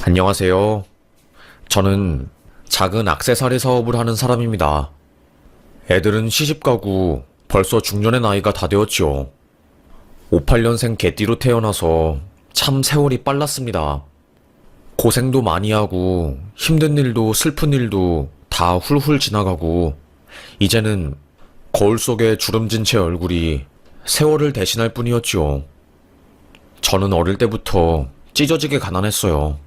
안녕하세요. 저는 작은 액세서리 사업을 하는 사람입니다. 애들은 시집가고 벌써 중년의 나이가 다 되었지요. 58년생 개띠로 태어나서 참 세월이 빨랐습니다. 고생도 많이 하고 힘든 일도 슬픈 일도 다 훌훌 지나가고 이제는 거울 속에 주름진 제 얼굴이 세월을 대신할 뿐이었지요. 저는 어릴 때부터 찢어지게 가난했어요.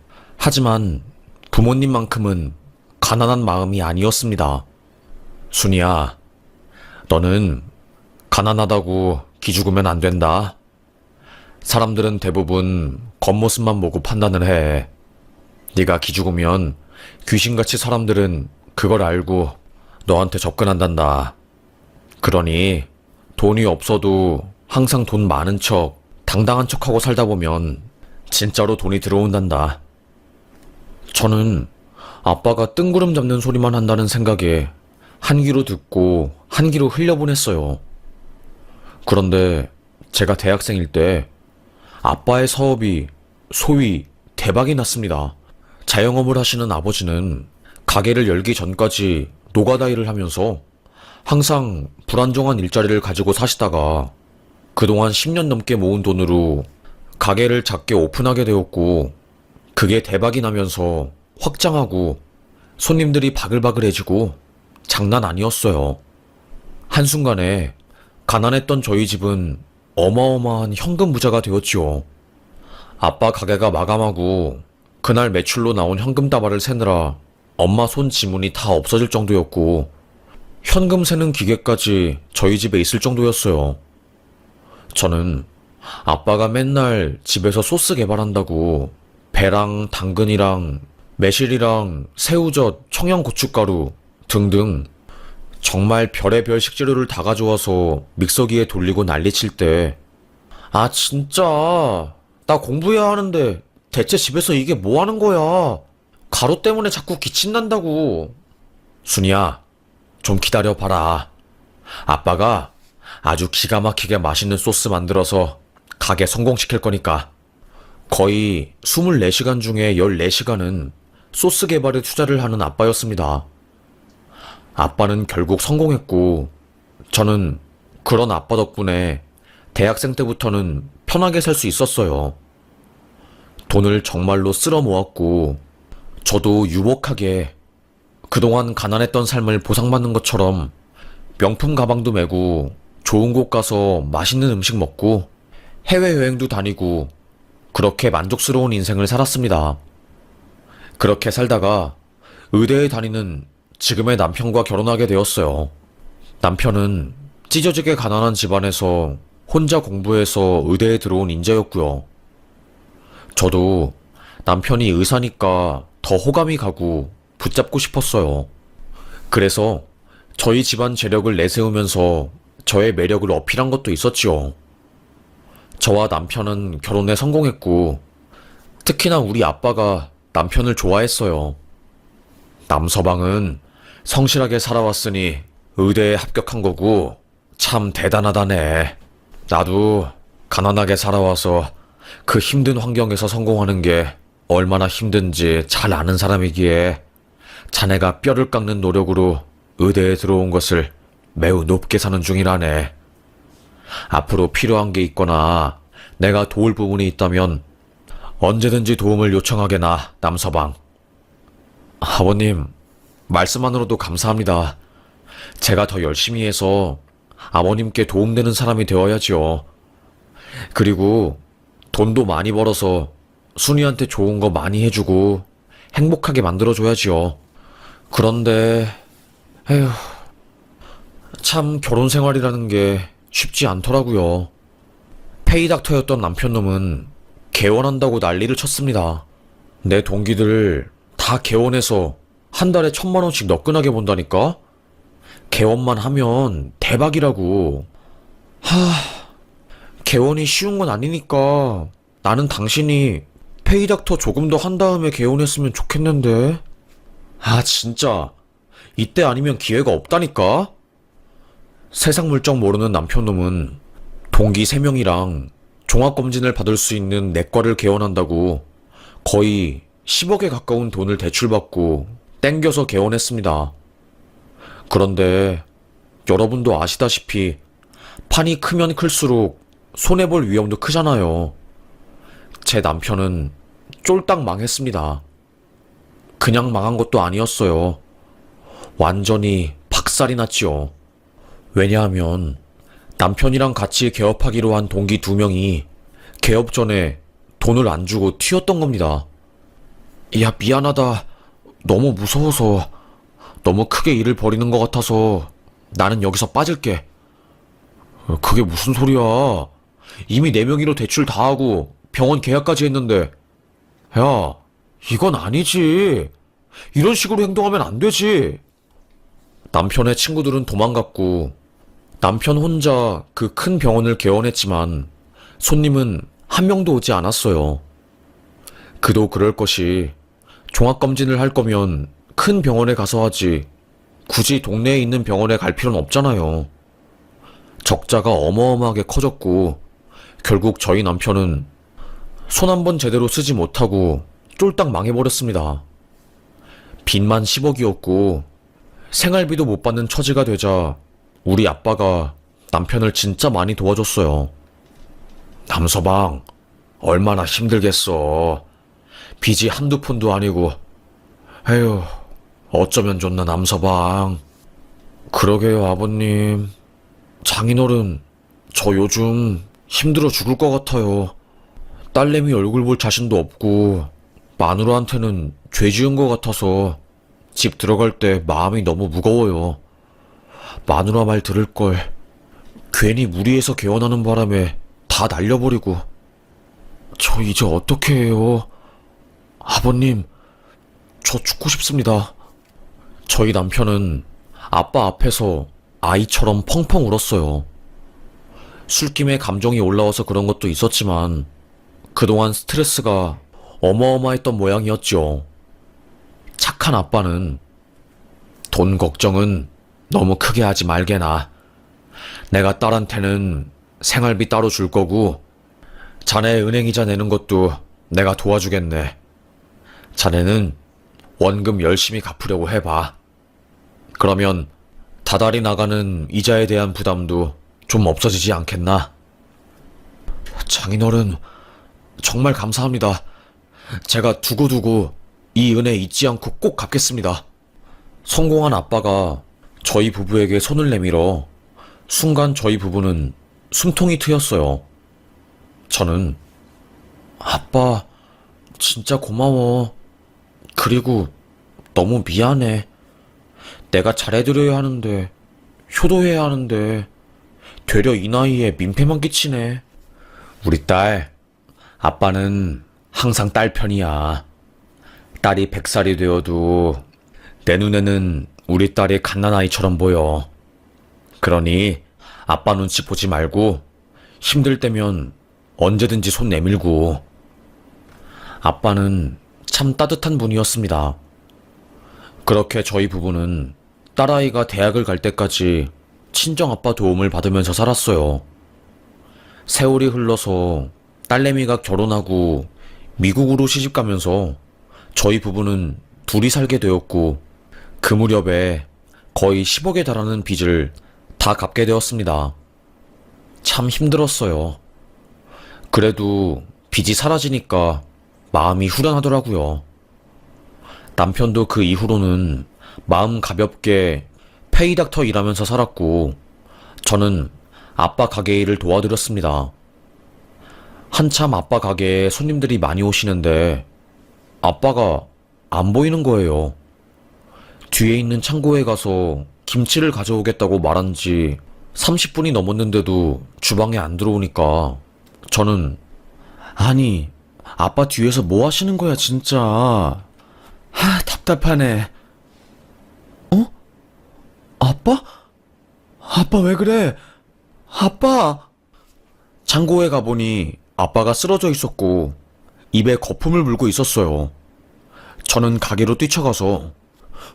하지만 부모님만큼은 가난한 마음이 아니었습니다. 순이야, 너는 가난하다고 기죽으면 안 된다. 사람들은 대부분 겉모습만 보고 판단을 해. 네가 기죽으면 귀신같이 사람들은 그걸 알고 너한테 접근한단다. 그러니 돈이 없어도 항상 돈 많은 척, 당당한 척하고 살다 보면 진짜로 돈이 들어온단다. 저는 아빠가 뜬구름 잡는 소리만 한다는 생각에 한 귀로 듣고 한 귀로 흘려보냈어요. 그런데 제가 대학생일 때 아빠의 사업이 소위 대박이 났습니다. 자영업을 하시는 아버지는 가게를 열기 전까지 노가다 일을 하면서 항상 불안정한 일자리를 가지고 사시다가 그동안 10년 넘게 모은 돈으로 가게를 작게 오픈하게 되었고, 그게 대박이 나면서 확장하고 손님들이 바글바글해지고 장난 아니었어요. 한순간에 가난했던 저희 집은 어마어마한 현금 부자가 되었지요. 아빠 가게가 마감하고 그날 매출로 나온 현금 다발을 세느라 엄마 손 지문이 다 없어질 정도였고, 현금 세는 기계까지 저희 집에 있을 정도였어요. 저는 아빠가 맨날 집에서 소스 개발한다고 배랑 당근이랑 매실이랑 새우젓, 청양고춧가루 등등 정말 별의별 식재료를 다 가져와서 믹서기에 돌리고 난리칠 때, 아 진짜 나 공부해야 하는데 대체 집에서 이게 뭐 하는 거야? 가루 때문에 자꾸 기침난다고. 순이야, 좀 기다려봐라. 아빠가 아주 기가 막히게 맛있는 소스 만들어서 가게 성공시킬 거니까. 거의 24시간 중에 14시간은 소스 개발에 투자를 하는 아빠였습니다. 아빠는 결국 성공했고, 저는 그런 아빠 덕분에 대학생 때부터는 편하게 살 수 있었어요. 돈을 정말로 쓸어 모았고, 저도 유복하게 그동안 가난했던 삶을 보상받는 것처럼 명품 가방도 메고 좋은 곳 가서 맛있는 음식 먹고 해외여행도 다니고 그렇게 만족스러운 인생을 살았습니다. 그렇게 살다가 의대에 다니는 지금의 남편과 결혼하게 되었어요. 남편은 찢어지게 가난한 집안에서 혼자 공부해서 의대에 들어온 인재였고요. 저도 남편이 의사니까 더 호감이 가고 붙잡고 싶었어요. 그래서 저희 집안 재력을 내세우면서 저의 매력을 어필한 것도 있었지요. 저와 남편은 결혼에 성공했고, 특히나 우리 아빠가 남편을 좋아했어요. 남서방은 성실하게 살아왔으니 의대에 합격한 거고 참 대단하다네. 나도 가난하게 살아와서 그 힘든 환경에서 성공하는 게 얼마나 힘든지 잘 아는 사람이기에 자네가 뼈를 깎는 노력으로 의대에 들어온 것을 매우 높게 사는 중이라네. 앞으로 필요한 게 있거나 내가 도울 부분이 있다면 언제든지 도움을 요청하게나, 남서방. 아버님, 말씀만으로도 감사합니다. 제가 더 열심히 해서 아버님께 도움되는 사람이 되어야지요. 그리고 돈도 많이 벌어서 순이한테 좋은 거 많이 해주고 행복하게 만들어줘야지요. 그런데 에휴, 참 결혼 생활이라는 게 쉽지 않더라고요. 페이닥터였던 남편놈은 개원한다고 난리를 쳤습니다. 내 동기들 다 개원해서 한 달에 1,000만 원씩 너끈하게 본다니까? 개원만 하면 대박이라고. 개원이 쉬운 건 아니니까 나는 당신이 페이닥터 조금 더 한 다음에 개원했으면 좋겠는데. 아 진짜 이때 아니면 기회가 없다니까? 세상 물정 모르는 남편놈은 동기 3명이랑 종합검진을 받을 수 있는 내과를 개원한다고 거의 10억에 가까운 돈을 대출받고 땡겨서 개원했습니다. 그런데 여러분도 아시다시피 판이 크면 클수록 손해볼 위험도 크잖아요. 제 남편은 쫄딱 망했습니다. 그냥 망한 것도 아니었어요. 완전히 박살이 났지요. 왜냐하면 남편이랑 같이 개업하기로 한 동기 2명이 개업 전에 돈을 안 주고 튀었던 겁니다. 야, 미안하다. 너무 무서워서, 너무 크게 일을 벌이는 것 같아서 나는 여기서 빠질게. 그게 무슨 소리야. 이미 4명이로 대출 다 하고 병원 계약까지 했는데. 야, 이건 아니지. 이런 식으로 행동하면 안 되지. 남편의 친구들은 도망갔고 남편 혼자 그 큰 병원을 개원했지만 손님은 한 명도 오지 않았어요. 그도 그럴 것이 종합검진을 할 거면 큰 병원에 가서 하지 굳이 동네에 있는 병원에 갈 필요는 없잖아요. 적자가 어마어마하게 커졌고 결국 저희 남편은 손 한 번 제대로 쓰지 못하고 쫄딱 망해버렸습니다. 빚만 10억이었고 생활비도 못 받는 처지가 되자 우리 아빠가 남편을 진짜 많이 도와줬어요. 남서방, 얼마나 힘들겠어. 빚이 한두 푼도 아니고. 에휴, 어쩌면 좋나 남서방. 그러게요, 아버님. 장인어른, 저 요즘 힘들어 죽을 것 같아요. 딸내미 얼굴 볼 자신도 없고 마누라한테는 죄 지은 것 같아서 집 들어갈 때 마음이 너무 무거워요. 마누라 말 들을 걸. 괜히 무리해서 개원하는 바람에 다 날려버리고. 저 이제 어떻게 해요? 아버님, 저 죽고 싶습니다. 저희 남편은 아빠 앞에서 아이처럼 펑펑 울었어요. 술김에 감정이 올라와서 그런 것도 있었지만 그동안 스트레스가 어마어마했던 모양이었죠. 착한 아빠는 돈 걱정은 너무 크게 하지 말게나. 내가 딸한테는 생활비 따로 줄 거고 자네 은행이자 내는 것도 내가 도와주겠네. 자네는 원금 열심히 갚으려고 해봐. 그러면 다달이 나가는 이자에 대한 부담도 좀 없어지지 않겠나? 장인어른, 정말 감사합니다. 제가 두고두고 이 은혜 잊지 않고 꼭 갚겠습니다. 성공한 아빠가 저희 부부에게 손을 내밀어 순간 저희 부부는 숨통이 트였어요. 저는 아빠 진짜 고마워. 그리고 너무 미안해. 내가 잘해드려야 하는데 효도해야 하는데 되려 이 나이에 민폐만 끼치네. 우리 딸, 아빠는 항상 딸 편이야. 딸이 100살이 되어도 내 눈에는 우리 딸이 갓난아이처럼 보여. 그러니 아빠 눈치 보지 말고 힘들 때면 언제든지 손 내밀고. 아빠는 참 따뜻한 분이었습니다. 그렇게 저희 부부는 딸아이가 대학을 갈 때까지 친정아빠 도움을 받으면서 살았어요. 세월이 흘러서 딸내미가 결혼하고 미국으로 시집가면서 저희 부부는 둘이 살게 되었고 그 무렵에 거의 10억에 달하는 빚을 다 갚게 되었습니다. 참 힘들었어요. 그래도 빚이 사라지니까 마음이 후련하더라고요. 남편도 그 이후로는 마음 가볍게 페이닥터 일하면서 살았고 저는 아빠 가게 일을 도와드렸습니다. 한참 아빠 가게에 손님들이 많이 오시는데 아빠가 안 보이는 거예요. 뒤에 있는 창고에 가서 김치를 가져오겠다고 말한 지 30분이 넘었는데도 주방에 안 들어오니까 저는 아니, 아빠 뒤에서 뭐 하시는 거야 진짜. 답답하네. 어? 아빠? 아빠 왜 그래? 아빠! 창고에 가보니 아빠가 쓰러져 있었고 입에 거품을 물고 있었어요. 저는 가게로 뛰쳐가서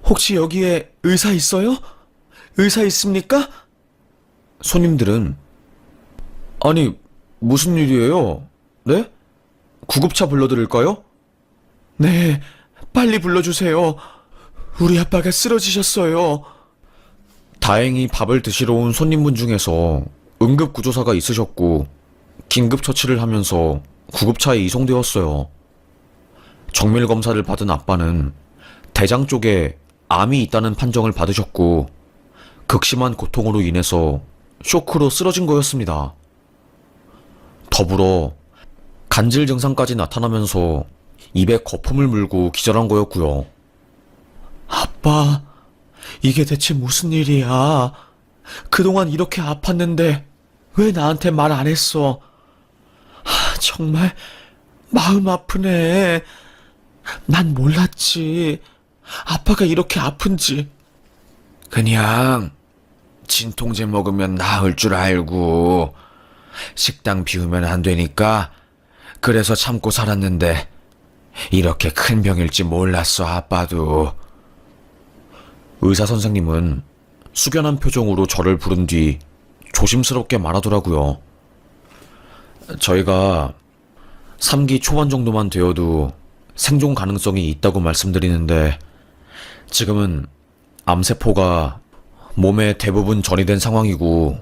혹시 여기에 의사 있어요? 의사 있습니까? 손님들은 아니 무슨 일이에요? 네? 구급차 불러드릴까요? 네, 빨리 불러주세요. 우리 아빠가 쓰러지셨어요. 다행히 밥을 드시러 온 손님분 중에서 응급구조사가 있으셨고 긴급처치를 하면서 구급차에 이송되었어요. 정밀검사를 받은 아빠는 대장 쪽에 암이 있다는 판정을 받으셨고 극심한 고통으로 인해서 쇼크로 쓰러진 거였습니다. 더불어 간질 증상까지 나타나면서 입에 거품을 물고 기절한 거였고요. 아빠, 이게 대체 무슨 일이야? 그동안 이렇게 아팠는데 왜 나한테 말 안 했어? 정말 마음 아프네. 난 몰랐지. 아빠가 이렇게 아픈지. 그냥 진통제 먹으면 나을 줄 알고 식당 비우면 안 되니까 그래서 참고 살았는데 이렇게 큰 병일지 몰랐어, 아빠도. 의사 선생님은 숙연한 표정으로 저를 부른 뒤 조심스럽게 말하더라고요. 저희가 3기 초반 정도만 되어도 생존 가능성이 있다고 말씀드리는데 지금은 암세포가 몸에 대부분 전이된 상황이고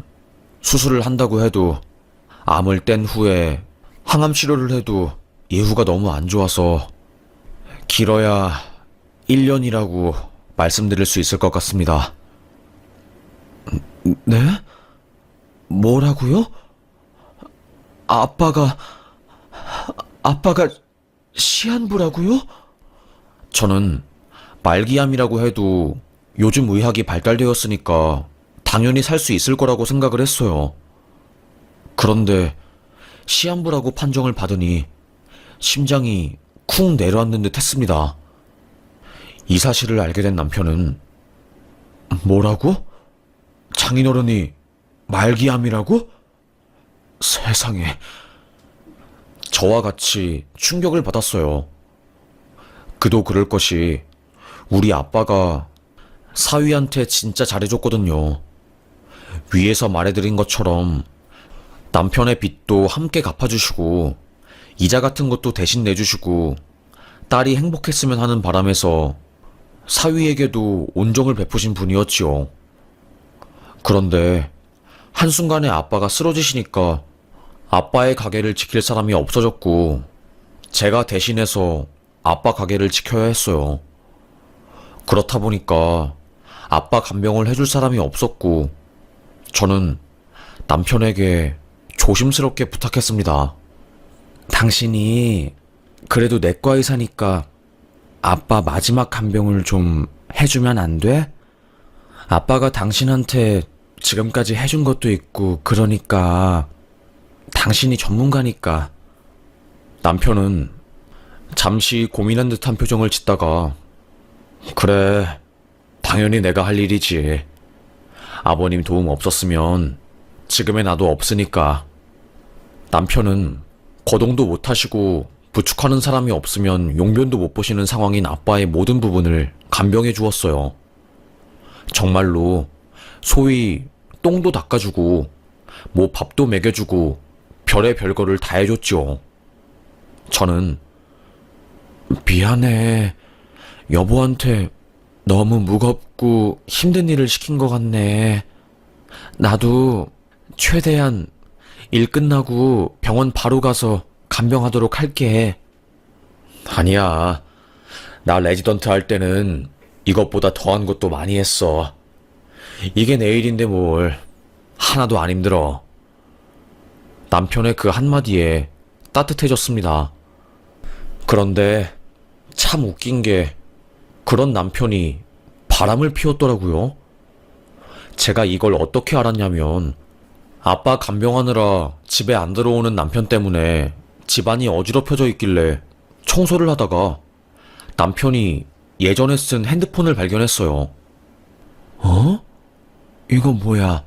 수술을 한다고 해도 암을 뗀 후에 항암 치료를 해도 이후가 너무 안 좋아서 길어야 1년이라고 말씀드릴 수 있을 것 같습니다. 네? 뭐라고요? 아빠가 시한부라고요? 저는 말기암이라고 해도 요즘 의학이 발달되었으니까 당연히 살 수 있을 거라고 생각을 했어요. 그런데 시한부라고 판정을 받으니 심장이 쿵 내려앉는 듯 했습니다. 이 사실을 알게 된 남편은 뭐라고? 장인어른이 말기암이라고? 세상에. 저와 같이 충격을 받았어요. 그도 그럴 것이 우리 아빠가 사위한테 진짜 잘해줬거든요. 위에서 말해드린 것처럼 남편의 빚도 함께 갚아주시고 이자 같은 것도 대신 내주시고 딸이 행복했으면 하는 바람에서 사위에게도 온정을 베푸신 분이었지요. 그런데 한순간에 아빠가 쓰러지시니까 아빠의 가게를 지킬 사람이 없어졌고 제가 대신해서 아빠 가게를 지켜야 했어요. 그렇다 보니까 아빠 간병을 해줄 사람이 없었고 저는 남편에게 조심스럽게 부탁했습니다. 당신이 그래도 내과 의사니까 아빠 마지막 간병을 좀 해주면 안 돼? 아빠가 당신한테 지금까지 해준 것도 있고 그러니까 당신이 전문가니까. 남편은 잠시 고민한 듯한 표정을 짓다가 그래, 당연히 내가 할 일이지. 아버님 도움 없었으면 지금의 나도 없으니까. 남편은 거동도 못하시고 부축하는 사람이 없으면 용변도 못 보시는 상황인 아빠의 모든 부분을 간병해 주었어요. 정말로 소위 똥도 닦아주고 뭐 밥도 먹여주고 별의 별거를 다 해줬죠. 저는 미안해. 여보한테 너무 무겁고 힘든 일을 시킨 것 같네. 나도 최대한 일 끝나고 병원 바로 가서 간병하도록 할게. 아니야. 나 레지던트 할 때는 이것보다 더한 것도 많이 했어. 이게 내 일인데 뭘. 하나도 안 힘들어. 남편의 그 한마디에 따뜻해졌습니다. 그런데 참 웃긴 게 그런 남편이 바람을 피웠더라고요. 제가 이걸 어떻게 알았냐면 아빠 간병하느라 집에 안 들어오는 남편 때문에 집안이 어지럽혀져 있길래 청소를 하다가 남편이 예전에 쓴 핸드폰을 발견했어요. 어? 이거 뭐야?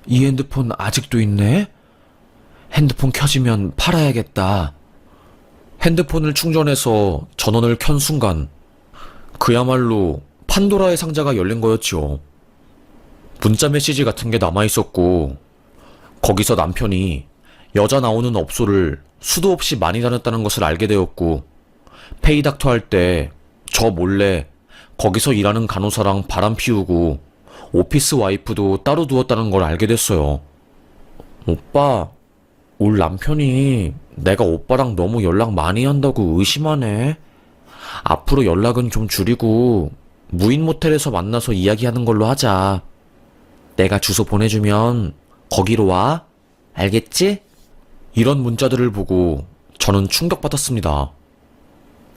이 핸드폰 아직도 있네? 핸드폰 켜지면 팔아야겠다. 핸드폰을 충전해서 전원을 켠 순간 그야말로 판도라의 상자가 열린 거였죠. 문자 메시지 같은 게 남아있었고 거기서 남편이 여자 나오는 업소를 수도 없이 많이 다녔다는 것을 알게 되었고 페이닥터 할 때 저 몰래 거기서 일하는 간호사랑 바람 피우고 오피스 와이프도 따로 두었다는 걸 알게 됐어요. 오빠, 울 남편이 내가 오빠랑 너무 연락 많이 한다고 의심하네. 앞으로 연락은 좀 줄이고 무인 모텔에서 만나서 이야기하는 걸로 하자. 내가 주소 보내주면 거기로 와. 알겠지? 이런 문자들을 보고 저는 충격받았습니다.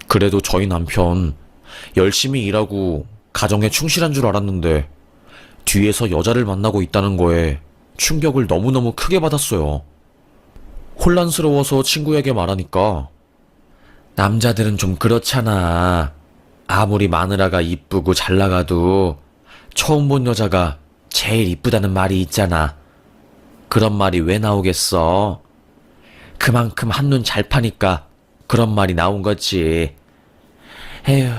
그래도 저희 남편 열심히 일하고 가정에 충실한 줄 알았는데 뒤에서 여자를 만나고 있다는 거에 충격을 너무너무 크게 받았어요. 혼란스러워서 친구에게 말하니까 남자들은 좀 그렇잖아. 아무리 마누라가 이쁘고 잘 나가도 처음 본 여자가 제일 이쁘다는 말이 있잖아. 그런 말이 왜 나오겠어? 그만큼 한눈 잘 파니까 그런 말이 나온 거지. 에휴,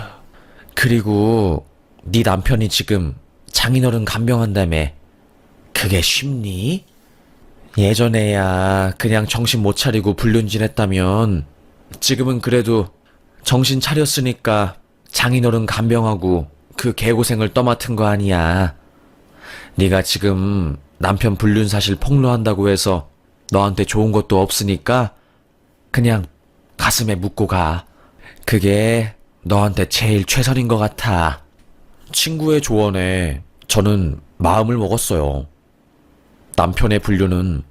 그리고 네 남편이 지금 장인어른 간병한다며. 그게 쉽니? 예전에야 그냥 정신 못 차리고 불륜질했다면 지금은 그래도 정신 차렸으니까 장인어른 간병하고 그 개고생을 떠맡은 거 아니야. 네가 지금 남편 불륜 사실 폭로한다고 해서 너한테 좋은 것도 없으니까 그냥 가슴에 묻고 가. 그게 너한테 제일 최선인 것 같아. 친구의 조언에 저는 마음을 먹었어요. 남편의 불륜은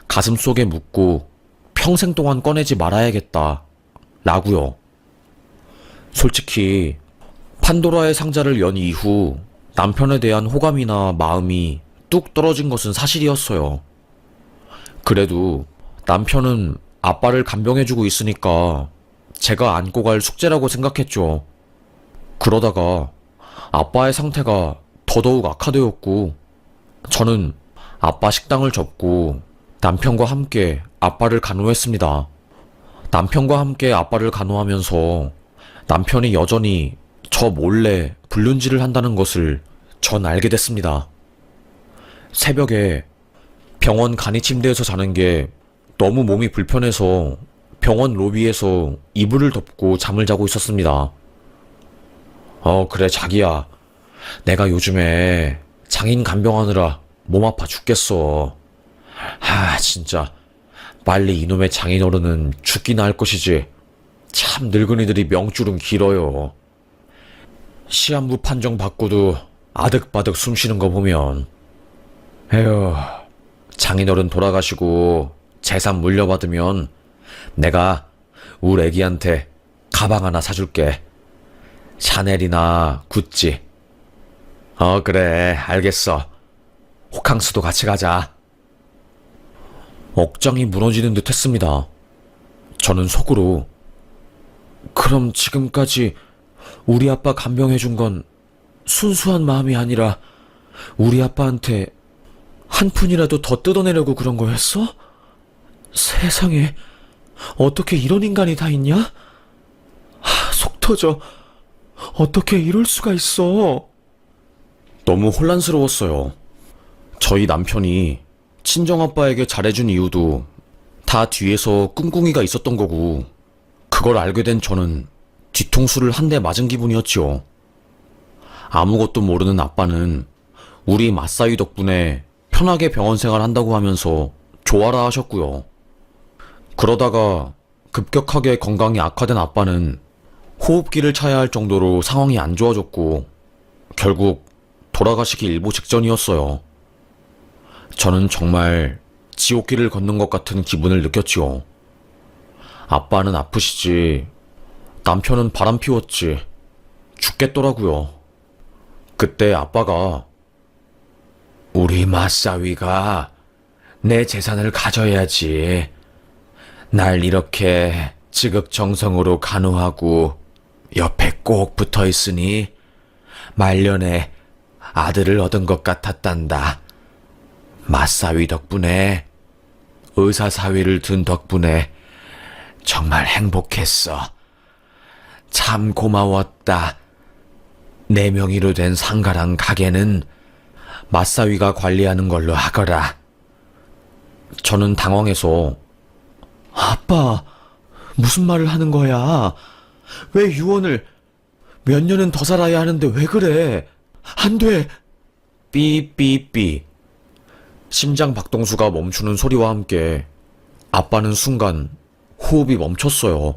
가슴속에 묻고 평생 동안 꺼내지 말아야겠다. 라고요. 솔직히 판도라의 상자를 연 이후 남편에 대한 호감이나 마음이 뚝 떨어진 것은 사실이었어요. 그래도 남편은 아빠를 간병해주고 있으니까 제가 안고 갈 숙제라고 생각했죠. 그러다가 아빠의 상태가 더더욱 악화되었고 저는 아빠 식당을 접고 남편과 함께 아빠를 간호했습니다. 남편과 함께 아빠를 간호하면서 남편이 여전히 저 몰래 불륜질을 한다는 것을 전 알게 됐습니다. 새벽에 병원 간이 침대에서 자는 게 너무 몸이 불편해서 병원 로비에서 이불을 덮고 잠을 자고 있었습니다. 그래, 자기야. 내가 요즘에 장인 간병하느라 몸 아파 죽겠어. 진짜. 빨리 이놈의 장인어른은 죽기나 할 것이지. 참 늙은이들이 명줄은 길어요. 시한부 판정 받고도 아득바득 숨 쉬는 거 보면. 에휴, 장인어른 돌아가시고 재산 물려받으면 내가 우리 애기한테 가방 하나 사줄게. 샤넬이나 구찌. 그래, 알겠어. 호캉스도 같이 가자. 억장이 무너지는 듯 했습니다. 저는 속으로 그럼 지금까지 우리 아빠 간병해준 건 순수한 마음이 아니라 우리 아빠한테 한 푼이라도 더 뜯어내려고 그런 거였어? 세상에, 어떻게 이런 인간이 다 있냐? 속 터져. 어떻게 이럴 수가 있어? 너무 혼란스러웠어요. 저희 남편이 친정아빠에게 잘해준 이유도 다 뒤에서 꿍꿍이가 있었던 거고, 그걸 알게 된 저는 뒤통수를 한 대 맞은 기분이었지요. 아무것도 모르는 아빠는 우리 맞사위 덕분에 편하게 병원 생활 한다고 하면서 좋아라 하셨고요. 그러다가 급격하게 건강이 악화된 아빠는 호흡기를 차야 할 정도로 상황이 안 좋아졌고 결국 돌아가시기 일보 직전이었어요. 저는 정말 지옥길을 걷는 것 같은 기분을 느꼈지요. 아빠는 아프시지 남편은 바람 피웠지 죽겠더라고요. 그때 아빠가 우리 맞사위가 내 재산을 가져야지. 날 이렇게 지극정성으로 간호하고 옆에 꼭 붙어 있으니 말년에 아들을 얻은 것 같았단다. 맞사위 덕분에 의사사위를 둔 덕분에 정말 행복했어. 참 고마웠다. 내 명의로 된 상가랑 가게는 맞사위가 관리하는 걸로 하거라. 저는 당황해서 아빠, 무슨 말을 하는 거야? 왜 유언을 몇 년은 더 살아야 하는데 왜 그래? 안 돼. 삐삐삐. 심장 박동수가 멈추는 소리와 함께 아빠는 순간 호흡이 멈췄어요.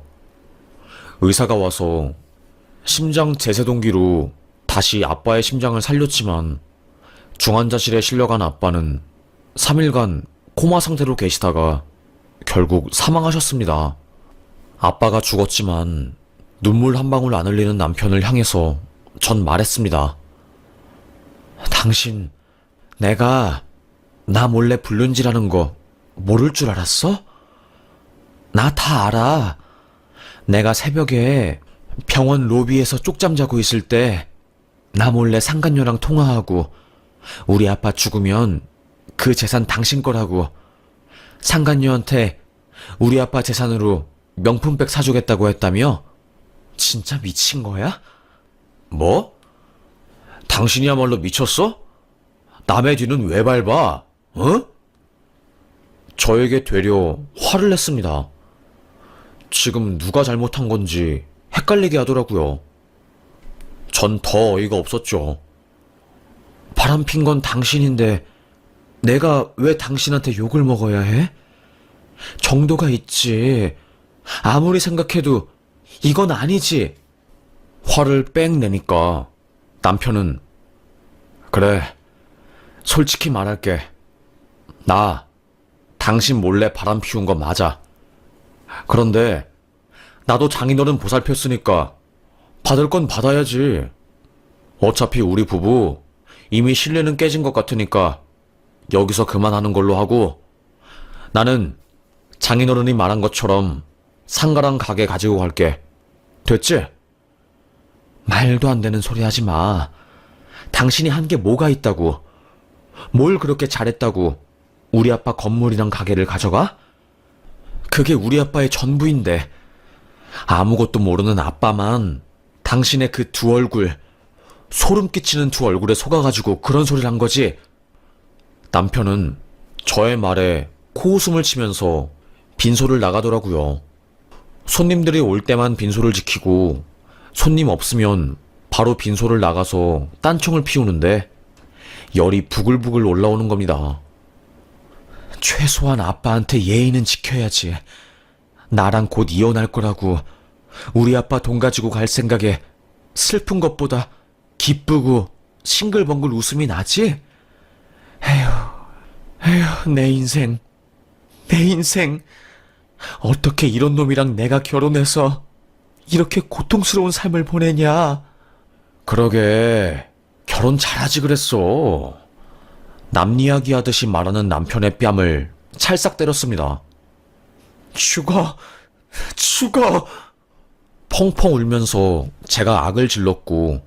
의사가 와서 심장 제세동기로 다시 아빠의 심장을 살렸지만 중환자실에 실려간 아빠는 3일간 코마 상태로 계시다가 결국 사망하셨습니다. 아빠가 죽었지만 눈물 한 방울 안 흘리는 남편을 향해서 전 말했습니다. 당신, 내가 나 몰래 불륜질하는 거 모를 줄 알았어? 나 다 알아. 내가 새벽에 병원 로비에서 쪽잠 자고 있을 때 나 몰래 상간녀랑 통화하고 우리 아빠 죽으면 그 재산 당신 거라고 상간녀한테 우리 아빠 재산으로 명품백 사주겠다고 했다며? 진짜 미친 거야? 뭐? 당신이야말로 미쳤어? 남의 뒤는 왜 밟아? 어? 저에게 되려 화를 냈습니다. 지금 누가 잘못한 건지 헷갈리게 하더라고요. 전 더 어이가 없었죠. 바람핀 건 당신인데 내가 왜 당신한테 욕을 먹어야 해? 정도가 있지. 아무리 생각해도 이건 아니지. 화를 뺑 내니까 남편은 그래, 솔직히 말할게. 나 당신 몰래 바람 피운 거 맞아. 그런데 나도 장인어른 보살폈으니까 받을 건 받아야지. 어차피 우리 부부 이미 신뢰는 깨진 것 같으니까 여기서 그만하는 걸로 하고 나는 장인어른이 말한 것처럼 상가랑 가게 가지고 갈게. 됐지? 말도 안 되는 소리 하지 마. 당신이 한 게 뭐가 있다고? 뭘 그렇게 잘했다고 우리 아빠 건물이랑 가게를 가져가? 그게 우리 아빠의 전부인데 아무것도 모르는 아빠만 당신의 그 두 얼굴, 소름 끼치는 두 얼굴에 속아가지고 그런 소리를 한 거지. 남편은 저의 말에 코웃음을 치면서 빈소를 나가더라고요. 손님들이 올 때만 빈소를 지키고 손님 없으면 바로 빈소를 나가서 딴청을 피우는데 열이 부글부글 올라오는 겁니다. 최소한 아빠한테 예의는 지켜야지. 나랑 곧 이혼할 거라고 우리 아빠 돈 가지고 갈 생각에 슬픈 것보다 기쁘고 싱글벙글 웃음이 나지? 에휴, 내 인생. 어떻게 이런 놈이랑 내가 결혼해서 이렇게 고통스러운 삶을 보내냐? 그러게, 결혼 잘하지 그랬어. 남 이야기 하듯이 말하는 남편의 뺨을 찰싹 때렸습니다. 죽어! 펑펑 울면서 제가 악을 질렀고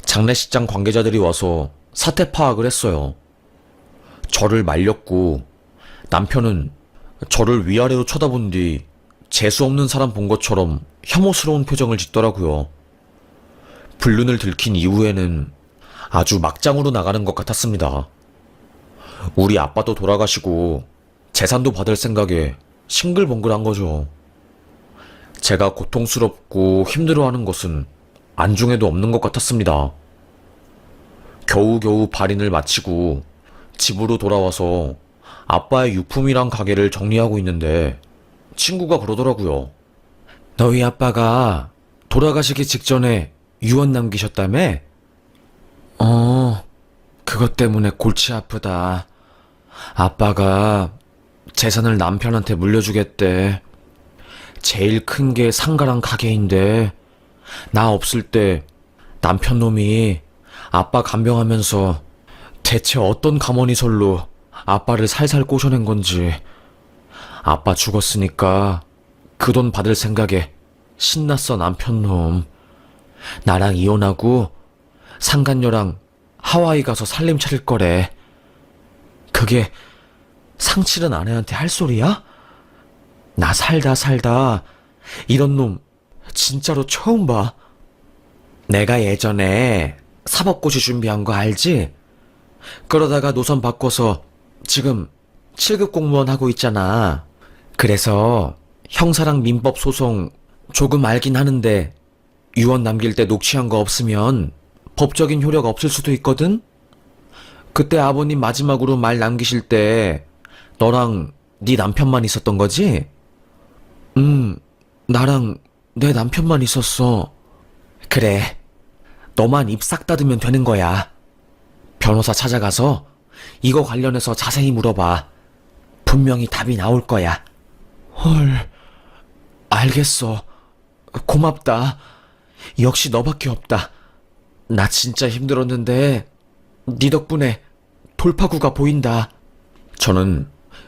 장례식장 관계자들이 와서 사태 파악을 했어요. 저를 말렸고 남편은 저를 위아래로 쳐다본 뒤 재수없는 사람 본 것처럼 혐오스러운 표정을 짓더라고요. 불륜을 들킨 이후에는 아주 막장으로 나가는 것 같았습니다. 우리 아빠도 돌아가시고 재산도 받을 생각에 싱글벙글한 거죠. 제가 고통스럽고 힘들어하는 것은 안중에도 없는 것 같았습니다. 겨우겨우 발인을 마치고 집으로 돌아와서 아빠의 유품이랑 가게를 정리하고 있는데 친구가 그러더라고요. 너희 아빠가 돌아가시기 직전에 유언 남기셨다며? 그것 때문에 골치 아프다. 아빠가 재산을 남편한테 물려주겠대. 제일 큰 게 상가랑 가게인데 나 없을 때 남편 놈이 아빠 간병하면서 대체 어떤 가머니설로 아빠를 살살 꼬셔낸 건지. 아빠 죽었으니까 그 돈 받을 생각에 신났어 남편 놈. 나랑 이혼하고 상간녀랑 하와이 가서 살림 차릴 거래. 그게 상치른 아내한테 할 소리야? 나 살다 이런 놈 진짜로 처음 봐. 내가 예전에 사법고시 준비한 거 알지? 그러다가 노선 바꿔서 지금 7급 공무원 하고 있잖아. 그래서 형사랑 민법 소송 조금 알긴 하는데 유언 남길 때 녹취한 거 없으면 법적인 효력 없을 수도 있거든? 그때 아버님 마지막으로 말 남기실 때 너랑 네 남편만 있었던 거지? 나랑 내 남편만 있었어. 그래. 너만 입 싹 닫으면 되는 거야. 변호사 찾아가서 이거 관련해서 자세히 물어봐. 분명히 답이 나올 거야. 헐, 알겠어. 고맙다. 역시 너밖에 없다. 나 진짜 힘들었는데 네 덕분에 돌파구가 보인다. 저는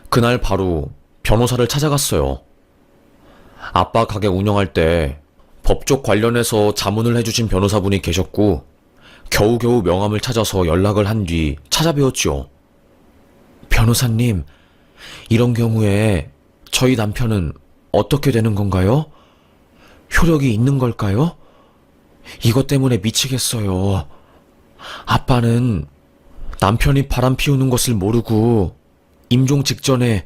그날 바로 변호사를 찾아갔어요. 아빠 가게 운영할 때 법쪽 관련해서 자문을 해주신 변호사분이 계셨고, 겨우겨우 명함을 찾아서 연락을 한 뒤 찾아뵈었죠. 변호사님, 이런 경우에 저희 남편은 어떻게 되는 건가요? 효력이 있는 걸까요? 이것 때문에 미치겠어요. 아빠는 남편이 바람 피우는 것을 모르고 임종 직전에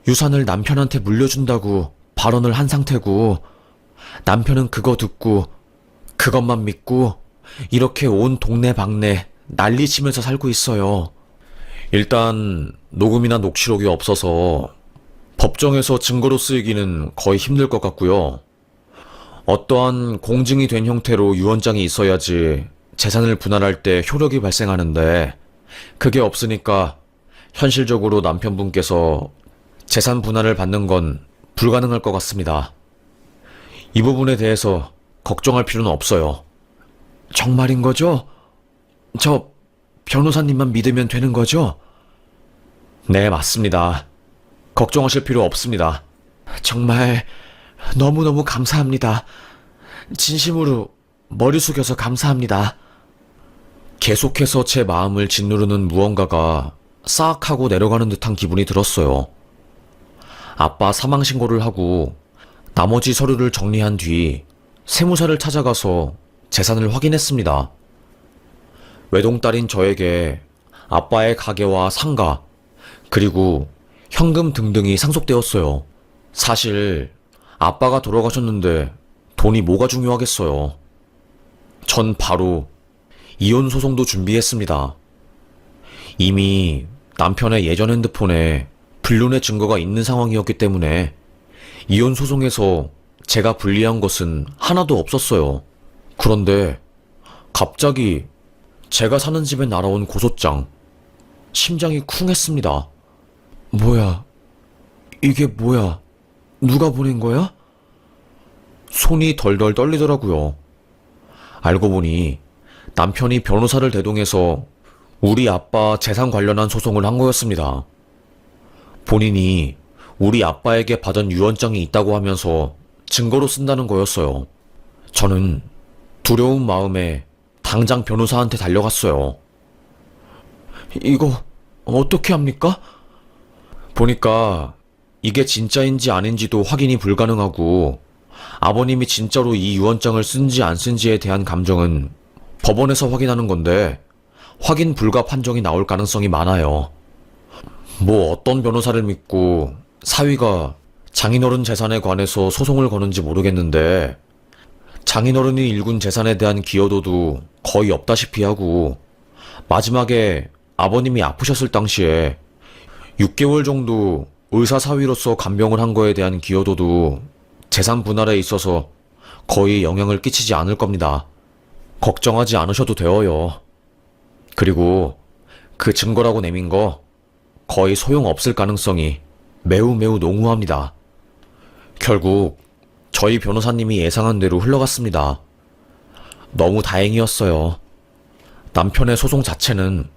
유산을 남편한테 물려준다고 발언을 한 상태고, 남편은 그거 듣고 그것만 믿고 이렇게 온 동네방네 난리치면서 살고 있어요. 일단 녹음이나 녹취록이 없어서 법정에서 증거로 쓰이기는 거의 힘들 것 같고요. 어떠한 공증이 된 형태로 유언장이 있어야지 재산을 분할할 때 효력이 발생하는데, 그게 없으니까 현실적으로 남편분께서 재산 분할을 받는 건 불가능할 것 같습니다. 이 부분에 대해서 걱정할 필요는 없어요. 정말인 거죠? 저 변호사님만 믿으면 되는 거죠? 네, 맞습니다. 걱정하실 필요 없습니다. 정말 너무너무 감사합니다. 진심으로 머리 숙여서 감사합니다. 계속해서 제 마음을 짓누르는 무언가가 싹 하고 내려가는 듯한 기분이 들었어요. 아빠 사망 신고를 하고 나머지 서류를 정리한 뒤 세무사를 찾아가서 재산을 확인했습니다. 외동딸인 저에게 아빠의 가게와 상가, 그리고 현금 등등이 상속되었어요. 사실 아빠가 돌아가셨는데 돈이 뭐가 중요하겠어요. 전 바로 이혼 소송도 준비했습니다. 이미 남편의 예전 핸드폰에 불륜의 증거가 있는 상황이었기 때문에 이혼 소송에서 제가 불리한 것은 하나도 없었어요. 그런데 갑자기 제가 사는 집에 날아온 고소장, 심장이 쿵 했습니다. 뭐야? 이게 뭐야? 누가 보낸 거야? 손이 덜덜 떨리더라고요. 알고 보니 남편이 변호사를 대동해서 우리 아빠 재산 관련한 소송을 한 거였습니다. 본인이 우리 아빠에게 받은 유언장이 있다고 하면서 증거로 쓴다는 거였어요. 저는 두려운 마음에 당장 변호사한테 달려갔어요. 이거 어떻게 합니까? 보니까 이게 진짜인지 아닌지도 확인이 불가능하고, 아버님이 진짜로 이 유언장을 쓴지 안 쓴지에 대한 감정은 법원에서 확인하는 건데 확인 불가 판정이 나올 가능성이 많아요. 뭐 어떤 변호사를 믿고 사위가 장인어른 재산에 관해서 소송을 거는지 모르겠는데, 장인어른이 일군 재산에 대한 기여도도 거의 없다시피 하고, 마지막에 아버님이 아프셨을 당시에 6개월 정도 의사 사위로서 간병을 한 거에 대한 기여도도 재산 분할에 있어서 거의 영향을 끼치지 않을 겁니다. 걱정하지 않으셔도 되어요. 그리고 그 증거라고 내민 거 거의 소용없을 가능성이 매우 매우 농후합니다. 결국 저희 변호사님이 예상한 대로 흘러갔습니다. 너무 다행이었어요. 남편의 소송 자체는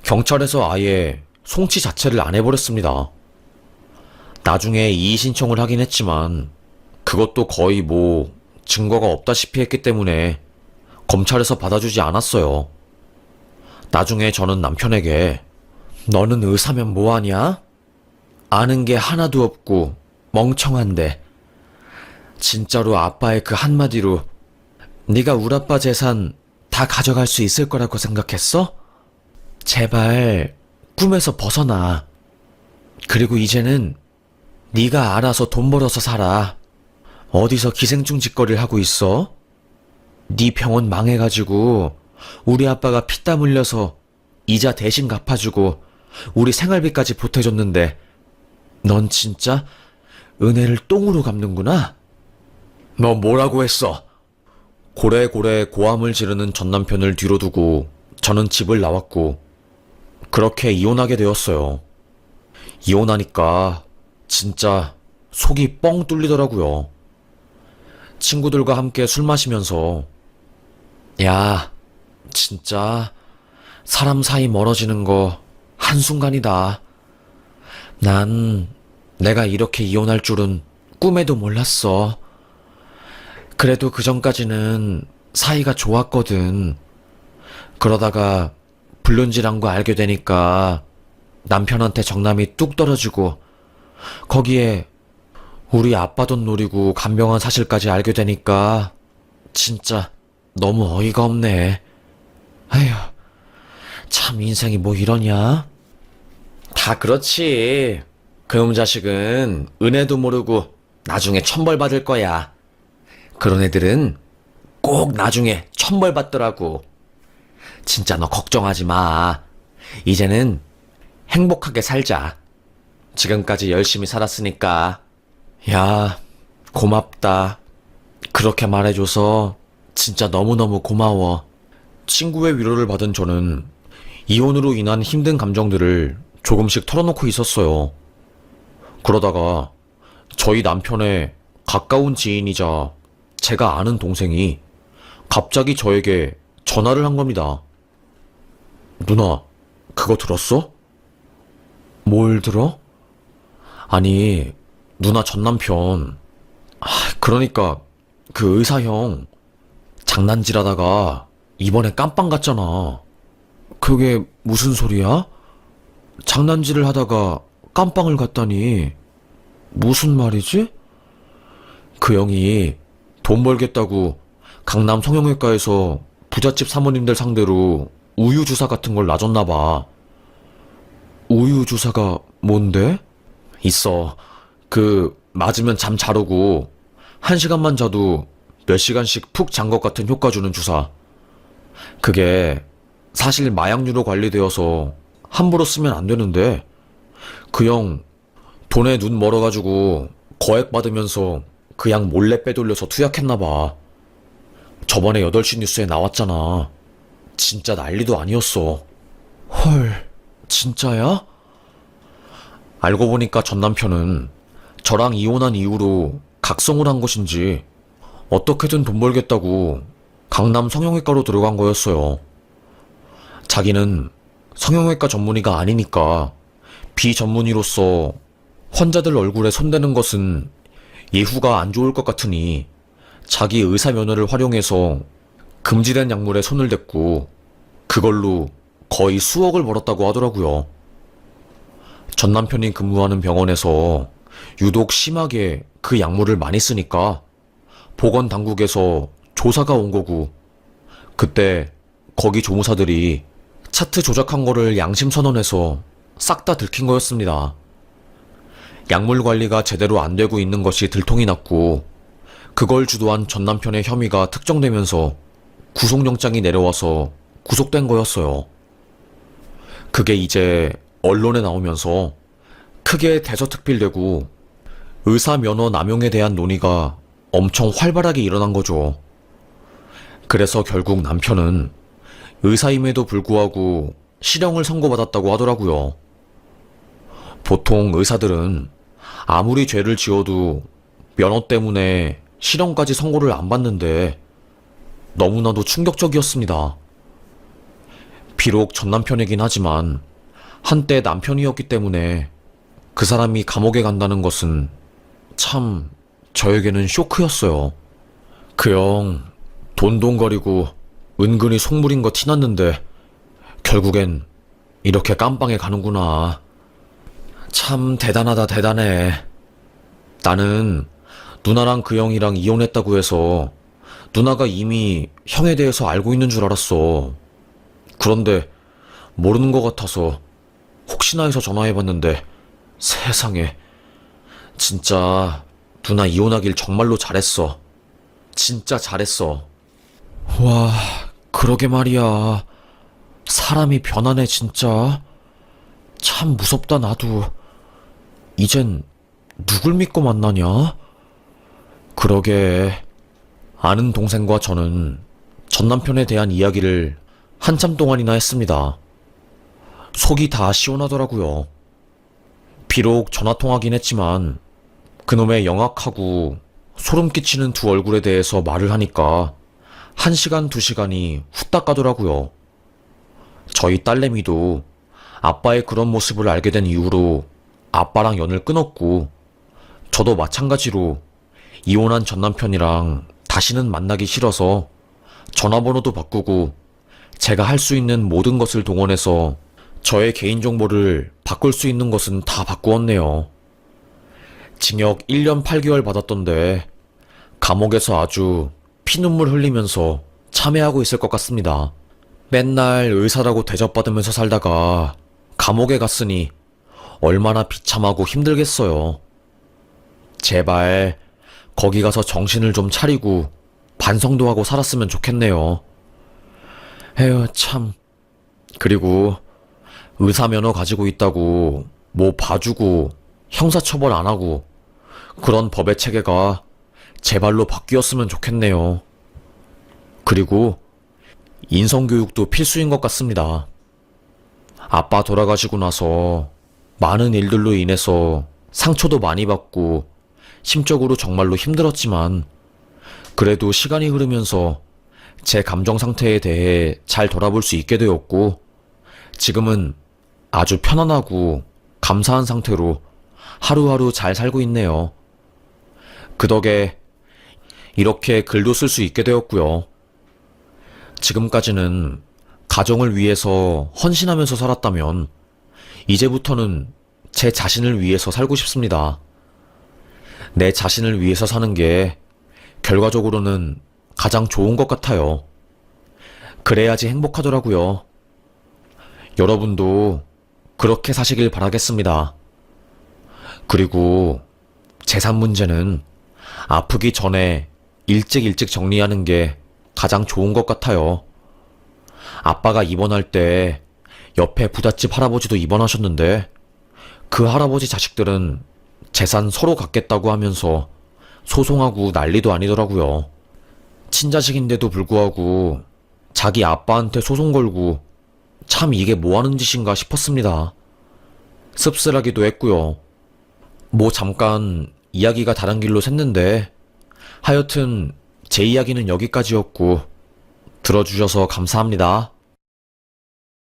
경찰에서 아예 송치 자체를 안 해버렸습니다. 나중에 이의 신청을 하긴 했지만 그것도 거의 뭐 증거가 없다시피 했기 때문에 검찰에서 받아주지 않았어요. 나중에 저는 남편에게 너는 의사면 뭐하냐? 아는 게 하나도 없고 멍청한데 진짜로 아빠의 그 한마디로 네가 우리 아빠 재산 다 가져갈 수 있을 거라고 생각했어? 제발 꿈에서 벗어나. 그리고 이제는 네가 알아서 돈 벌어서 살아. 어디서 기생충 짓거리를 하고 있어? 네 병원 망해가지고 우리 아빠가 피땀 흘려서 이자 대신 갚아주고 우리 생활비까지 보태줬는데 넌 진짜 은혜를 똥으로 갚는구나? 너 뭐라고 했어? 고래고래 고함을 지르는 전 남편을 뒤로 두고 저는 집을 나왔고 그렇게 이혼하게 되었어요. 이혼하니까 진짜 속이 뻥 뚫리더라고요. 친구들과 함께 술 마시면서 야, 진짜 사람 사이 멀어지는 거 한순간이다. 난 내가 이렇게 이혼할 줄은 꿈에도 몰랐어. 그래도 그 전까지는 사이가 좋았거든. 그러다가 불륜질한 거 알게 되니까 남편한테 정남이 뚝 떨어지고 거기에 우리 아빠 돈 노리고 간병한 사실까지 알게 되니까 진짜 너무 어이가 없네. 아휴, 참 인생이 뭐 이러냐? 다 그렇지. 그놈 자식은 은혜도 모르고 나중에 천벌 받을 거야. 그런 애들은 꼭 나중에 천벌 받더라고. 진짜 너 걱정하지 마. 이제는 행복하게 살자. 지금까지 열심히 살았으니까. 야, 고맙다. 그렇게 말해줘서 진짜 너무너무 고마워. 친구의 위로를 받은 저는 이혼으로 인한 힘든 감정들을 조금씩 털어놓고 있었어요. 그러다가 저희 남편의 가까운 지인이자 제가 아는 동생이 갑자기 저에게 전화를 한 겁니다. 누나, 그거 들었어? 뭘 들어? 아니, 누나 전 남편. 그러니까 그 의사 형 장난질하다가 이번에 깜빵 갔잖아. 그게 무슨 소리야? 장난질을 하다가 깜빵을 갔다니 무슨 말이지? 그 형이 돈 벌겠다고 강남 성형외과에서 부잣집 사모님들 상대로 우유 주사 같은 걸 놔줬나 봐. 우유 주사가 뭔데? 있어. 그 맞으면 잠 잘 오고 1시간만 자도 몇 시간씩 푹 잔 것 같은 효과 주는 주사. 그게 사실 마약류로 관리되어서 함부로 쓰면 안 되는데 그 형 돈에 눈 멀어가지고 거액 받으면서 그 약 몰래 빼돌려서 투약했나 봐. 저번에 8시 뉴스에 나왔잖아. 진짜 난리도 아니었어. 헐, 진짜야? 알고 보니까 전 남편은 저랑 이혼한 이후로 각성을 한 것인지 어떻게든 돈 벌겠다고 강남 성형외과로 들어간 거였어요. 자기는 성형외과 전문의가 아니니까 비전문의로서 환자들 얼굴에 손대는 것은 예후가 안 좋을 것 같으니 자기 의사 면허를 활용해서 금지된 약물에 손을 댔고 그걸로 거의 수억을 벌었다고 하더라고요. 전 남편이 근무하는 병원에서 유독 심하게 그 약물을 많이 쓰니까 보건당국에서 조사가 온 거고 그때 거기 조무사들이 차트 조작한 거를 양심선언해서 싹 다 들킨 거였습니다. 약물 관리가 제대로 안 되고 있는 것이 들통이 났고 그걸 주도한 전 남편의 혐의가 특정되면서 구속영장이 내려와서 구속된 거였어요. 그게 이제 언론에 나오면서 크게 대서특필되고 의사 면허 남용에 대한 논의가 엄청 활발하게 일어난 거죠. 그래서 결국 남편은 의사임에도 불구하고 실형을 선고받았다고 하더라고요. 보통 의사들은 아무리 죄를 지어도 면허 때문에 실형까지 선고를 안 받는데 너무나도 충격적이었습니다. 비록 전 남편이긴 하지만 한때 남편이었기 때문에 그 사람이 감옥에 간다는 것은 참 저에게는 쇼크였어요. 그 형 돈돈거리고 은근히 속물인 거 티났는데 결국엔 이렇게 깜빵에 가는구나. 참 대단하다 대단해. 나는 누나랑 그 형이랑 이혼했다고 해서 누나가 이미 형에 대해서 알고 있는 줄 알았어. 그런데 모르는 것 같아서 혹시나 해서 전화해봤는데 세상에 진짜 누나 이혼하길 정말로 잘했어. 진짜 잘했어. 와, 그러게 말이야. 사람이 변하네, 진짜. 참 무섭다, 나도. 이젠 누굴 믿고 만나냐? 그러게. 아는 동생과 저는 전 남편에 대한 이야기를 한참 동안이나 했습니다. 속이 다 시원하더라고요. 비록 전화통화긴 했지만 그놈의 영악하고 소름 끼치는 두 얼굴에 대해서 말을 하니까 1시간, 2시간이 후딱 가더라고요. 저희 딸내미도 아빠의 그런 모습을 알게 된 이후로 아빠랑 연을 끊었고, 저도 마찬가지로 이혼한 전 남편이랑 다시는 만나기 싫어서 전화번호도 바꾸고 제가 할 수 있는 모든 것을 동원해서 저의 개인정보를 바꿀 수 있는 것은 다 바꾸었네요. 징역 1년 8개월 받았던데 감옥에서 아주 피눈물 흘리면서 참회하고 있을 것 같습니다. 맨날 의사라고 대접받으면서 살다가 감옥에 갔으니 얼마나 비참하고 힘들겠어요. 제발 거기 가서 정신을 좀 차리고 반성도 하고 살았으면 좋겠네요. 에휴, 참. 그리고 의사 면허 가지고 있다고 뭐 봐주고 형사처벌 안 하고 그런 법의 체계가 제발로 바뀌었으면 좋겠네요. 그리고 인성교육도 필수인 것 같습니다. 아빠 돌아가시고 나서 많은 일들로 인해서 상처도 많이 받고 심적으로 정말로 힘들었지만 그래도 시간이 흐르면서 제 감정 상태에 대해 잘 돌아볼 수 있게 되었고 지금은 아주 편안하고 감사한 상태로 하루하루 잘 살고 있네요. 그 덕에 이렇게 글도 쓸 수 있게 되었고요. 지금까지는 가정을 위해서 헌신하면서 살았다면 이제부터는 제 자신을 위해서 살고 싶습니다. 내 자신을 위해서 사는 게 결과적으로는 가장 좋은 것 같아요. 그래야지 행복하더라고요. 여러분도 그렇게 사시길 바라겠습니다. 그리고 재산 문제는 아프기 전에 일찍 정리하는 게 가장 좋은 것 같아요. 아빠가 입원할 때 옆에 부잣집 할아버지도 입원하셨는데 그 할아버지 자식들은 재산 서로 갖겠다고 하면서 소송하고 난리도 아니더라고요. 친자식인데도 불구하고 자기 아빠한테 소송 걸고 참 이게 뭐 하는 짓인가 싶었습니다. 씁쓸하기도 했고요. 뭐 잠깐 이야기가 다른 길로 샜는데 하여튼 제 이야기는 여기까지였고 들어주셔서 감사합니다.